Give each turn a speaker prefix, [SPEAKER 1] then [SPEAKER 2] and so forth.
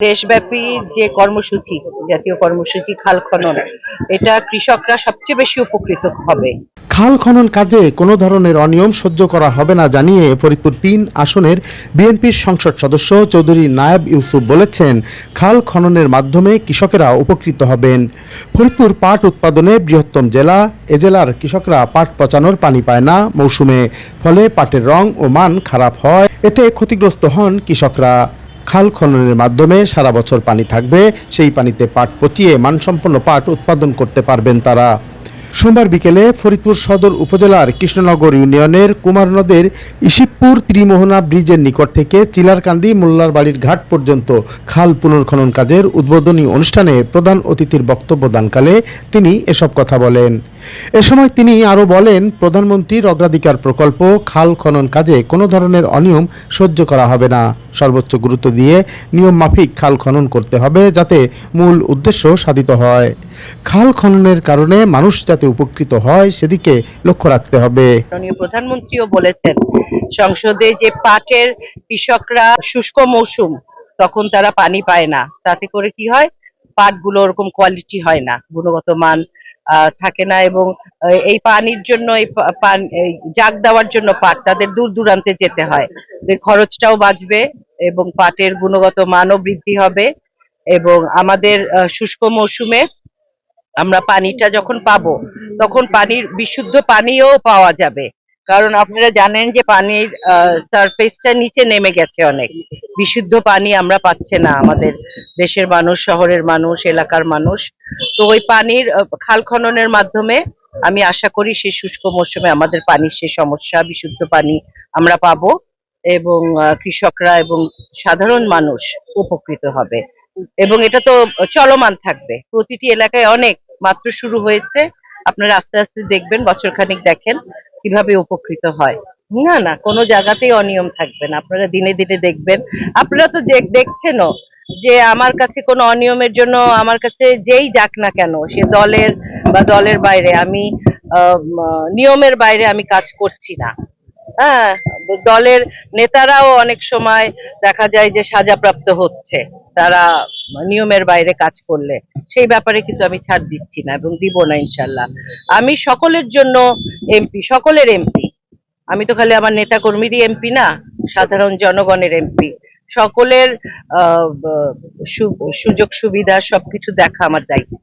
[SPEAKER 1] দেশব্যাপী যে কর্মসূচি, জাতীয় কর্মসূচি খাল খনন, এটা কৃষকরা সবচেয়ে বেশি উপকৃত হবে।
[SPEAKER 2] খাল খনন কাজে কোনো ধরনের অনিয়ম সহ্য করা হবে না জানিয়ে ফরিদপুর-৩ আসনের বিএনপির সংসদ সদস্য চৌধুরী নায়েব ইউসুফ বলেছেন, খাল খননের মাধ্যমে কৃষকেরা উপকৃত হবেন। ফরিদপুর পাট উৎপাদনে বৃহত্তম জেলা, এ জেলার কৃষকরা পাট পচানোর পানি পায় না মৌসুমে, ফলে পাটের রং ও মান খারাপ হয়, এতে ক্ষতিগ্রস্ত হন কৃষকরা। খাল খননের মাধ্যমে সারা বছর পানি থাকবে, সেই পানিতে পাট পচিয়ে মানসম্পন্ন পাট উৎপাদন করতে পারবেন তারা। সোমবার বিকেলে ফরিদপুর সদর উপজেলার কৃষ্ণনগর ইউনিয়নের কুমার নদের ইসিবপুর ত্রিমোহনা ব্রিজের নিকট থেকে চিলারকান্দি মোল্লার বাড়ির ঘাট পর্যন্ত খাল পুনর্খনন কাজের উদ্বোধনী অনুষ্ঠানে প্রধান অতিথির বক্তব্য দানকালে তিনি এসব কথা বলেন। এ সময় তিনি আরও বলেন, প্রধানমন্ত্রীর অগ্রাধিকার প্রকল্প খাল খনন কাজে কোনো ধরনের অনিয়ম সহ্য করা হবে না। সর্বোচ্চ গুরুত্ব দিয়ে নিয়ম মাফিক খাল খনন করতে হবে, যাতে মূল উদ্দেশ্য সাধিত হয়। খাল খননের কারণে মানুষ যাতে উপকৃত হয় সেদিকে লক্ষ্য রাখতে হবে।
[SPEAKER 1] মাননীয় প্রধানমন্ত্রীও বলেছেন, সংসদে যে পাটের কৃষকরা শুষ্ক মৌসুম তখন তারা পানি পায় না, তাতে করে কি হয়, পাটগুলো ওরকম কোয়ালিটি হয় না, গুণগত মান থাকে না। এবং এই পানির জন্য এই জাগ দেওয়ার জন্য পাট তাদের দূর দূরান্তে যেতে হয়, খরচটাও বাঁচবে এবং পাটের গুণগত মানও বৃদ্ধি হবে। এবং আমাদের শুষ্ক মৌসুমে আমরা পানিটা যখন পাবো তখন পানির বিশুদ্ধ পানিও পাওয়া যাবে, কারণ আপনারা জানেন যে পানির সারফেসটা নিচে নেমে গেছে অনেক, বিশুদ্ধ পানি আমরা পাচ্ছে না আমাদের দেশের মানুষ, শহরের মানুষ, এলাকার মানুষ। তো ওই পানির খাল খননের মাধ্যমে আমি আশা করি সেই শুষ্ক মৌসুমে আমাদের পানির সেই সমস্যা, বিশুদ্ধ পানি আমরা পাবো এবং কৃষকরা এবং সাধারণ মানুষ উপকৃত হবে। এবং এটা তো চলমান থাকবে, প্রতিটি এলাকায় অনেক, মাত্র শুরু হয়েছে, আপনারা আস্তে আস্তে দেখবেন, বছর খানিক দেখেন কিভাবে উপকৃত হয়। না না, কোনো জায়গাতেই অনিয়ম থাকবে না, আপনারা দিনে দিনে দেখবেন। আপনারা তো দেখছেনও যে আমার কাছে কোনো অনিয়মের জন্য আমার কাছে যেই যাক না কেন, সে দলের বা দলের বাইরে, আমি নিয়মের বাইরে আমি কাজ করছি না। হ্যাঁ, দলের নেতারাও অনেক সময় দেখা যায় যে সাজাপ্রাপ্ত হচ্ছে তারা নিয়মের বাইরে কাজ করলে, সেই ব্যাপারে কিন্তু আমি ছাড় দিচ্ছি না এবং দিব না ইনশাল্লাহ। আমি সকলের জন্য এমপি, সকলের এমপি, আমি তো খালি আমার নেতা কর্মীরই এমপি না, সাধারণ জনগণের এমপি। সকলের সুযোগ সুবিধা সবকিছু দেখা আমার দায়িত্ব।